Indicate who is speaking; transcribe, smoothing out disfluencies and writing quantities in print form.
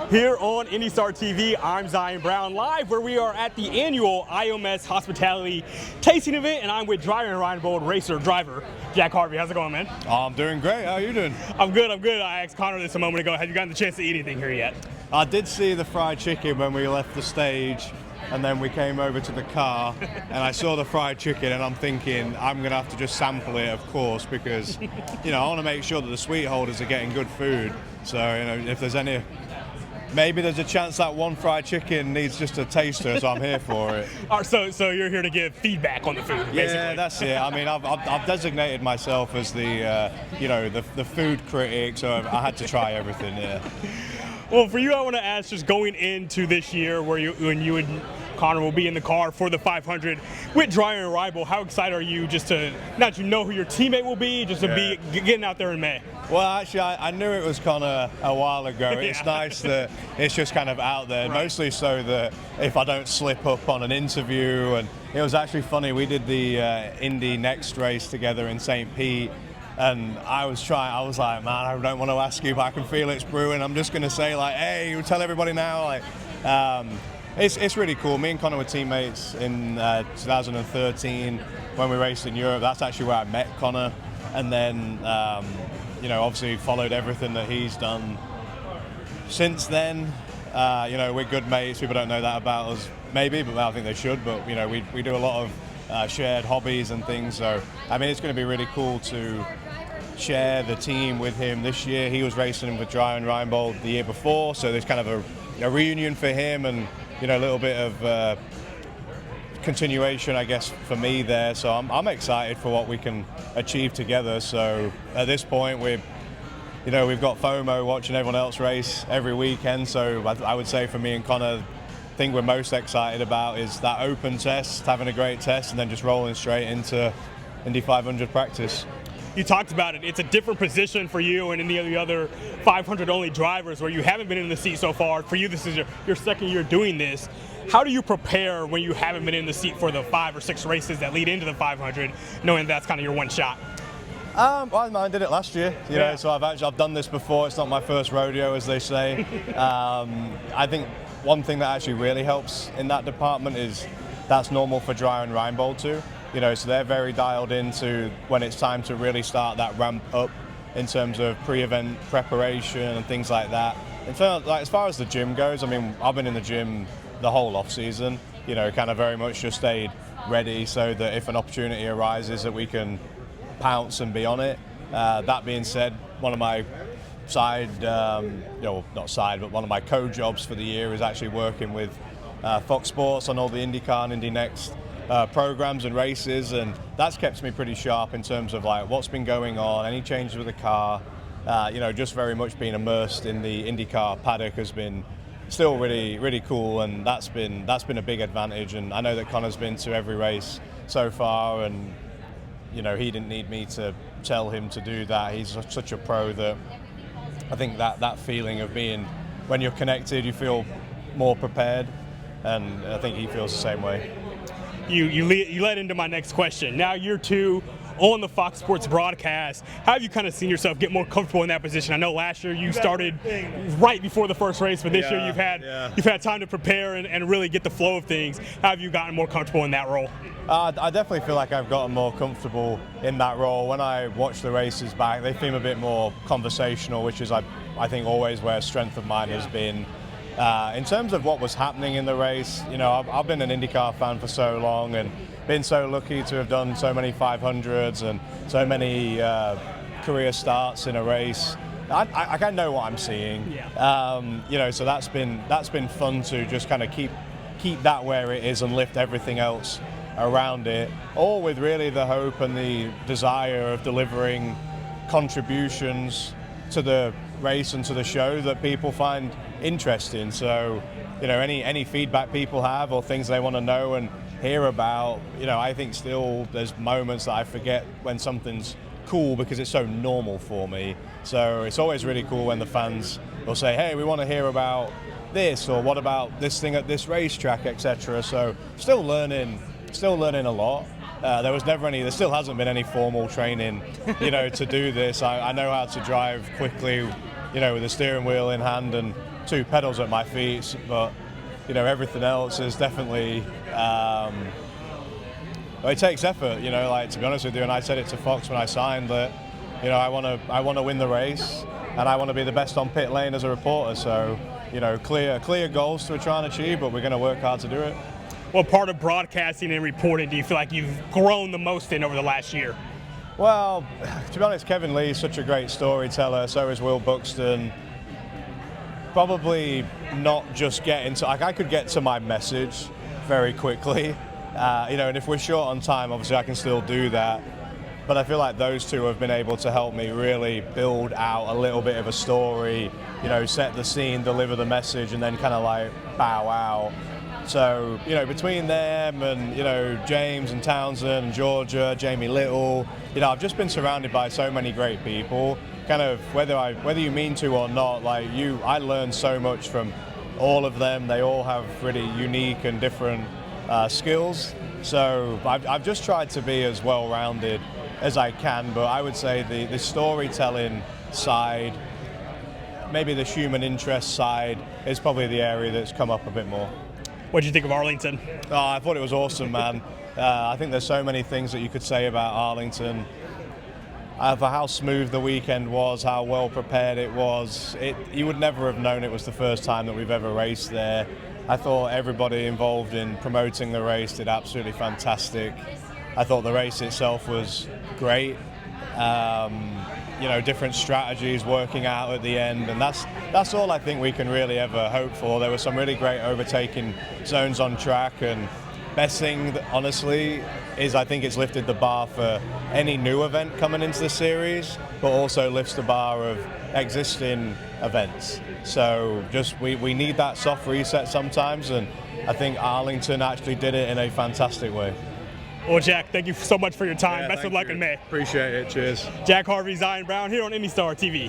Speaker 1: Here on IndyCar TV, I'm Zion Brown, live where we are at the annual IOMS Hospitality Tasting Event, and I'm with Dreyer Reinbold Racer driver Jack Harvey. How's it going, man?
Speaker 2: I'm doing great. How are you doing?
Speaker 1: I'm good. I asked Conor this a moment ago. Have you gotten the chance to eat anything here yet?
Speaker 2: I did see the fried chicken when we left the stage, and then we came over to the car, and I saw the fried chicken, and I'm thinking I'm going to have to just sample it, of course, because, I want to make sure that the sweet holders are getting good food. So, if there's any... Maybe there's a chance that one fried chicken needs just a taster, so I'm here for it.
Speaker 1: All right, so you're here to give feedback on the food, basically.
Speaker 2: Yeah, that's it. I mean, I've designated myself as the, the food critic, so I had to try everything, yeah.
Speaker 1: Well, for you, I want to ask, just going into this year when you and Conor will be in the car for the 500 with Dreyer and Reinbold, how excited are you just to, not to know who your teammate will be, just to be getting out there in May?
Speaker 2: Well, actually, I knew it was Conor a while ago. It's nice that it's just kind of out there, mostly so that if I don't slip up on an interview. And it was actually funny, we did the Indy next race together in St. Pete. And I was like, man, I don't want to ask you, but I can feel it's brewing. I'm just going to say, like, hey, you tell everybody now. It's really cool. Me and Conor were teammates in 2013 when we raced in Europe. That's actually where I met Conor. And then, obviously followed everything that he's done since then. We're good mates. People don't know that about us, maybe, but I think they should. But, we do a lot of shared hobbies and things. So, I mean, it's going to be really cool to share the team with him this year. He was racing with Dreyer Reinbold the year before, so there's kind of a reunion for him and a little bit of continuation, I guess, for me there. So I'm excited for what we can achieve together. So at this point, we've got FOMO watching everyone else race every weekend. So I would say for me and Conor, the thing we're most excited about is that open test, having a great test, and then just rolling straight into Indy 500 practice.
Speaker 1: You talked about it. It's a different position for you and any of the other 500 only drivers where you haven't been in the seat so far. For you, this is your second year doing this. How do you prepare when you haven't been in the seat for the 5 or 6 races that lead into the 500, knowing that's kind of your one shot?
Speaker 2: Well, I did it last year, so I've done this before. It's not my first rodeo, as they say. I think one thing that actually really helps in that department is that's normal for Dreyer and Reinbold too. So they're very dialed into when it's time to really start that ramp up in terms of pre-event preparation and things like that. As far as the gym goes, I mean, I've been in the gym the whole off season, kind of very much just stayed ready so that if an opportunity arises that we can pounce and be on it. That being said, one of my one of my co-jobs for the year is actually working with Fox Sports on all the IndyCar and Indy Next programs and races, and that's kept me pretty sharp in terms of like what's been going on, any changes with the car, just very much being immersed in the IndyCar paddock has been still really, really cool, and that's been a big advantage. And I know that Conor's been to every race so far, and he didn't need me to tell him to do that. He's such a pro that I think that feeling of being, when you're connected, you feel more prepared, and I think he feels the same way.
Speaker 1: You led into my next question. Now year 2 on the Fox Sports broadcast, how have you kind of seen yourself get more comfortable in that position? I know last year you started right before the first race, but this year you've had time to prepare and really get the flow of things. How have you gotten more comfortable in that role?
Speaker 2: I definitely feel like I've gotten more comfortable in that role. When I watch the races back, they seem a bit more conversational, which is I think always where a strength of mine has been. In terms of what was happening in the race, I've been an IndyCar fan for so long and been so lucky to have done so many 500s and so many career starts in a race. I kind of know what I'm seeing, so that's been fun to just kind of keep that where it is and lift everything else around it, all with really the hope and the desire of delivering contributions to the race and to the show that people find interesting. So, any feedback people have or things they want to know and hear about, I think still there's moments that I forget when something's cool because it's so normal for me. So it's always really cool when the fans will say, hey, we want to hear about this, or what about this thing at this racetrack, etc. So still learning a lot. There still hasn't been any formal training, to do this. I know how to drive quickly you know, with the steering wheel in hand and 2 pedals at my feet. But, you know, everything else is definitely, it takes effort, you know, like, to be honest with you, and I said it to Fox when I signed that, you know, I want to win the race, and I want to be the best on pit lane as a reporter. So, you know, clear goals to try and achieve, but we're going to work hard to do it.
Speaker 1: What part of broadcasting and reporting do you feel like you've grown the most in over the last year?
Speaker 2: Well, to be honest, Kevin Lee's such a great storyteller, so is Will Buxton. Probably not just getting to, like, I could get to my message very quickly, you know, and if we're short on time, obviously I can still do that. But I feel like those two have been able to help me really build out a little bit of a story, you know, set the scene, deliver the message, and then kind of like bow out. So, you know, between them and, you know, James and Townsend and Georgia, Jamie Little, you know, I've just been surrounded by so many great people. Kind of whether you mean to or not, like I learned so much from all of them. They all have really unique and different skills. So I've just tried to be as well-rounded as I can, but I would say the storytelling side, maybe the human interest side, is probably the area that's come up a bit more.
Speaker 1: What did you think of Arlington?
Speaker 2: Oh, I thought it was awesome, man. I think there's so many things that you could say about Arlington. For how smooth the weekend was, how well prepared it was. You would never have known it was the first time that we've ever raced there. I thought everybody involved in promoting the race did absolutely fantastic. I thought the race itself was great. You know, different strategies working out at the end, and that's all I think we can really ever hope for. There were some really great overtaking zones on track, and best thing, honestly, is I think it's lifted the bar for any new event coming into the series, but also lifts the bar of existing events. So just we need that soft reset sometimes, and I think Arlington actually did it in a fantastic way.
Speaker 1: Well, Jack, thank you so much for your time.
Speaker 2: Yeah,
Speaker 1: Best of luck in May.
Speaker 2: Appreciate it. Cheers.
Speaker 1: Jack Harvey, Zion Brown here on IndyCar TV.